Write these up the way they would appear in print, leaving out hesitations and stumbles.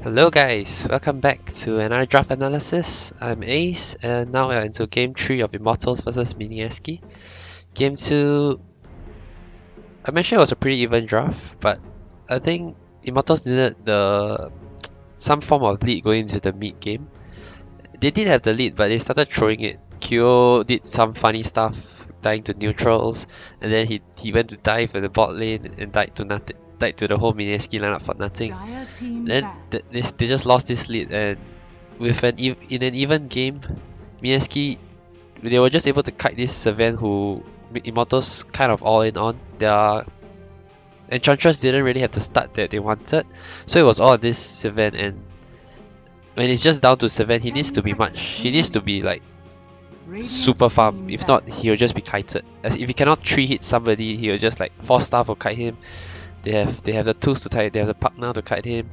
Hello guys, welcome back to another draft analysis. I'm Ace and now we're into game 3 of Immortals versus Mineski. Game 2, I mentioned it was a pretty even draft, but I think Immortals needed some form of lead going into the mid game. They did have the lead, but they started throwing it. Kyo did some funny stuff, dying to neutrals, and then he went to dive in the bot lane and died to nothing. Died to the whole Mineski lineup for nothing. Then they just lost this lead, and with in an even game, Mineski they were just able to kite this Sylvan who Immortals kind of all in on. Their Enchantress didn't really have the start that they wanted, so it was all on this Sylvan. And when it's just down to Sylvan, he needs to be like super farm. If not, he'll just be kited. As if he cannot 3-hit somebody, he'll just like 4-star will kite him. They have the tools to kite. They have the partner to kite him.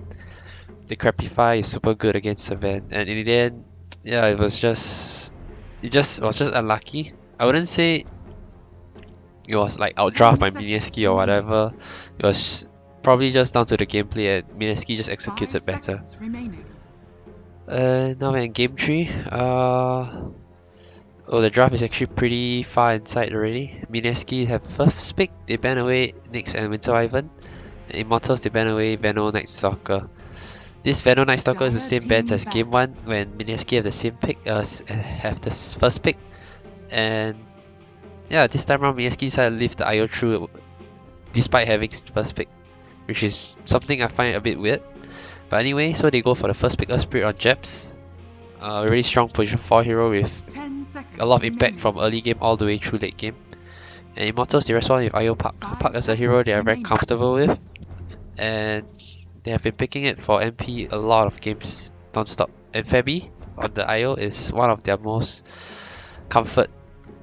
The Crapify is super good against Sylvan, and in the end, yeah, it was just unlucky. I wouldn't say it was like outdraft by Mineski or whatever. It was probably just down to the gameplay, and Mineski just executed better. Now we're in game 3. Oh, the draft is actually pretty far inside already. Mineski have first pick, they ban away Nyx and Winter Wyvern. And Immortals, they ban away Veno Night Stalker. This Veno Night Stalker is the same bans as game 1 when Mineski have the same pick, have the first pick. And yeah, this time around Mineski decided to leave the IO through despite having first pick, which is something I find a bit weird. But anyway, so they go for the first pick of Spirit on Jeps. A really strong position 4 hero with a lot of impact from early game all the way through late game. And Immortals, they respond with IO Puck. Puck is a hero they are very comfortable with, and they have been picking it for MP a lot of games non-stop. And Fabi on the IO is one of their most comfort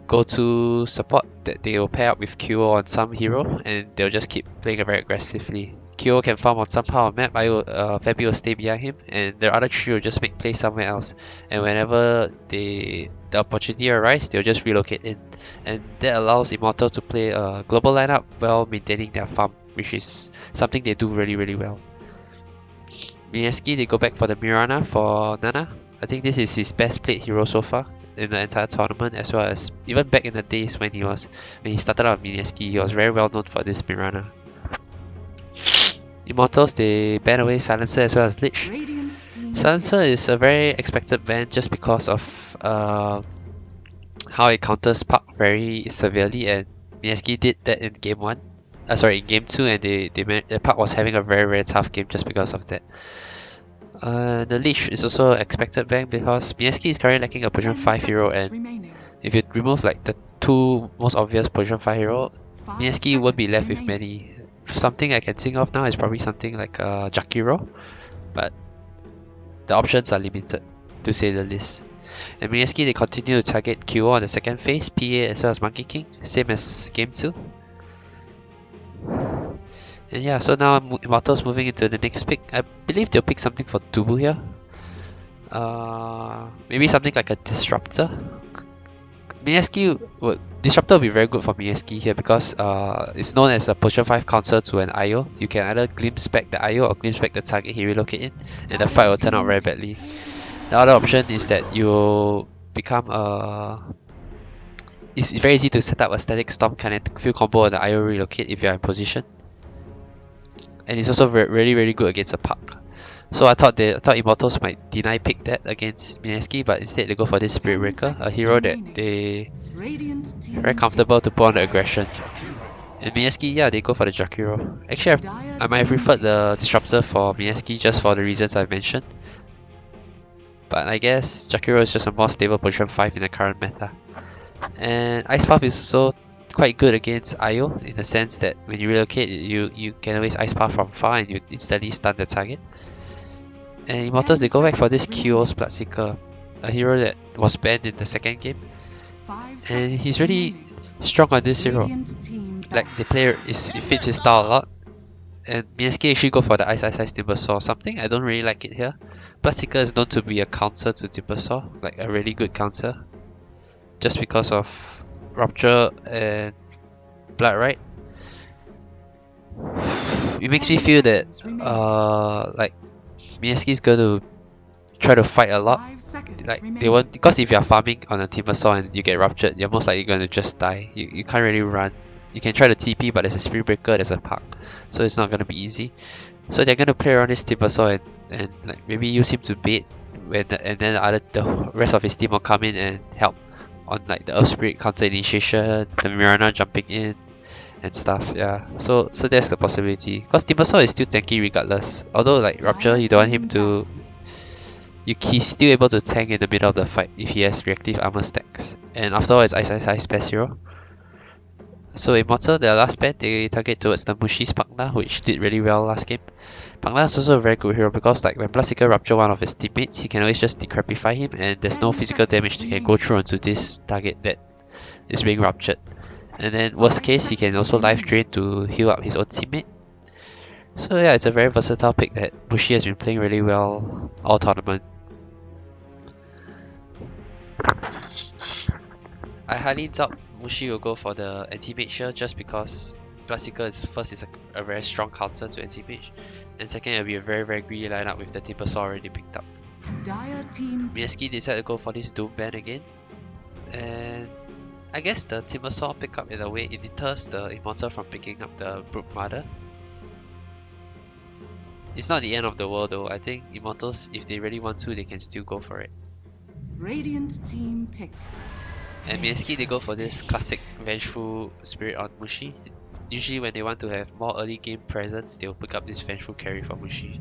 go-to support that they will pair up with QO on some hero, and they'll just keep playing it very aggressively. QO can farm on some part of the map, Fabi will stay behind him, and the other three will just make plays somewhere else. And whenever the opportunity arises, they'll just relocate in. And that allows Immortal to play a global lineup while maintaining their farm, which is something they do really well. Mineski, they go back for the Mirana for Nana. I think this is his best played hero so far in the entire tournament, as well as even back in the days when he started out with Mineski, he was very well known for this Mirana. Immortals, they ban away Silencer as well as Lich. Silencer is a very expected ban just because of how it counters Puck very severely, and Mineski did that in game 1. In game 2, and the Puck was having a very tough game just because of that. The Lich is also expected ban because Mineski is currently lacking a position 5 hero, and if you remove like the two most obvious position 5 hero, Mineski won't be left with many. Something I can think of now is probably something like Jakiro, but the options are limited, to say the least. And Mineski, they continue to target QO on the second phase, PA as well as Monkey King, same as game 2. And yeah, so now Immortals moving into the next pick. I believe they'll pick something for Dubu here. Maybe something like a Disruptor. Disruptor will be very good for Mineski here because it's known as a position 5 counter to an IO. You can either glimpse back the IO or glimpse back the target he relocate in, and the fight will turn out very badly. The other option is that you become it's very easy to set up a static storm kinetic field combo on the IO relocate if you are in position. And it's also really good against a Puck. So I thought Immortals might deny pick that against Mineski, but instead they go for this Spirit Breaker, a hero that they very comfortable to put on the aggression. And Mineski, yeah, they go for the Jakiro. Actually, I might have preferred the Disruptor for Mineski just for the reasons I've mentioned. But I guess Jakiro is just a more stable position 5 in the current meta. And Ice Puff is also quite good against IO in the sense that when you relocate, you can always Ice Puff from far and you instantly stun the target. And Immortals, they go back for this QO's Bloodseeker, a hero that was banned in the second game. And he's really strong on this hero. Like the player it fits his style a lot. And Mineski actually go for the Ice Timbersaw, something I don't really like it here. Bloodseeker is known to be a counter to Timbersaw, like a really good counter. Just because of Rupture and Blood, right? It makes me feel that like Mineski's going to try to fight a lot. Like they won't, because if you're farming on a Timbersaw and you get ruptured, you're most likely going to just die. You can't really run. You can try to TP, but there's a Spirit Breaker, there's a Park, so it's not going to be easy. So they're going to play around this Timbersaw and like maybe use him to bait, and then the rest of his team will come in and help on like the Earth Spirit counter initiation, the Mirana jumping in and stuff. Yeah, so there's the possibility, because Timbersaw is still tanky regardless. Although like Rupture, you don't want him to. He's still able to tank in the middle of the fight if he has reactive armor stacks. And after all, it's Ice Space Hero. So Immortal, their last ban, they target towards the Mushi's Pagna, which did really well last game. Pagna is also a very good hero because like when Bloodseeker rupture one of his teammates, he can always just decrepify him and there's no physical damage that can go through onto this target that is being ruptured. And then worst case, he can also life drain to heal up his own teammate. So yeah, it's a very versatile pick that Mushi has been playing really well all tournament. I highly doubt Mushi will go for the anti-mage just because Bloodseeker is a very strong counter to anti-mage, and second it'll be a very greedy lineup with the Timbersaw already picked up. Mineski decided to go for this Doom ban again, and I guess the Timbersaw pickup in a way it deters the Immortal from picking up the Brook Mother. It's not the end of the world though. I think Immortals, if they really want to, they can still go for it. Radiant team pick. And Mineski, they go for this classic Vengeful Spirit on Mushi. Usually when they want to have more early game presence, they'll pick up this Vengeful carry for Mushi.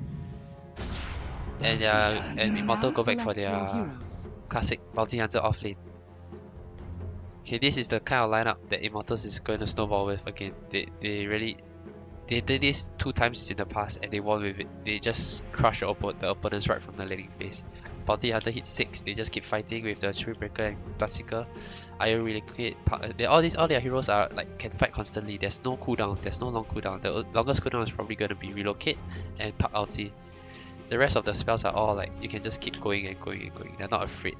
And Immortal go back for their classic Bounty Hunter off lane. Okay, this is the kind of lineup that Immortals is going to snowball with again. They did this 2 times in the past and they won with it. They just crush the opponents right from the laning phase. Bounty Hunter hit 6, they just keep fighting with the Spirit Breaker and Bloodseeker. Iron Relocate, all their heroes are like can fight constantly. There's no cooldowns, there's no long cooldown. The longest cooldown is probably going to be Relocate and Park Ulti. The rest of the spells are all like you can just keep going and going and going. They're not afraid.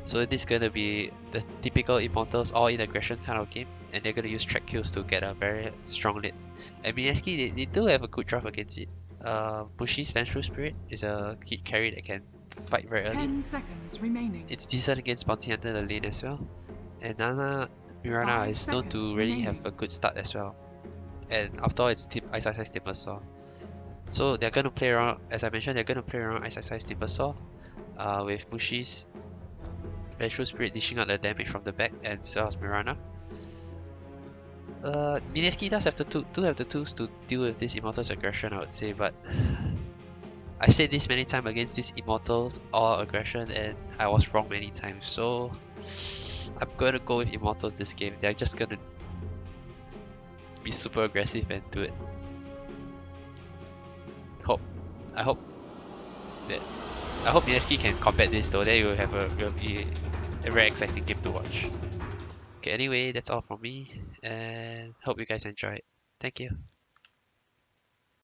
So this is going to be the typical Immortals all-in aggression kind of game, and they're going to use track kills to get a very strong lead. And Mineski, they do have a good draft against it. Mushi's Vengeful Spirit is a key carry that can fight very early. 10 seconds remaining. It's decent against Bounty Hunter in the lane as well. And Nana Mirana is known to really have a good start as well. And after all, it's Ice Timbersaw. So they're going to play around, as I mentioned, they're going to play around Ice Timbersaw with Mushi's Vengeful Spirit dishing out the damage from the back and so as Mirana. Mineski does have the tools to deal with this Immortals aggression, I would say, but I said this many times against this Immortals all aggression and I was wrong many times, so I'm gonna go with Immortals this game. They're just gonna be super aggressive and do it. I hope Mineski can combat this though, then will be a very exciting game to watch. Okay, anyway, that's all from me, and hope you guys enjoyed. Thank you.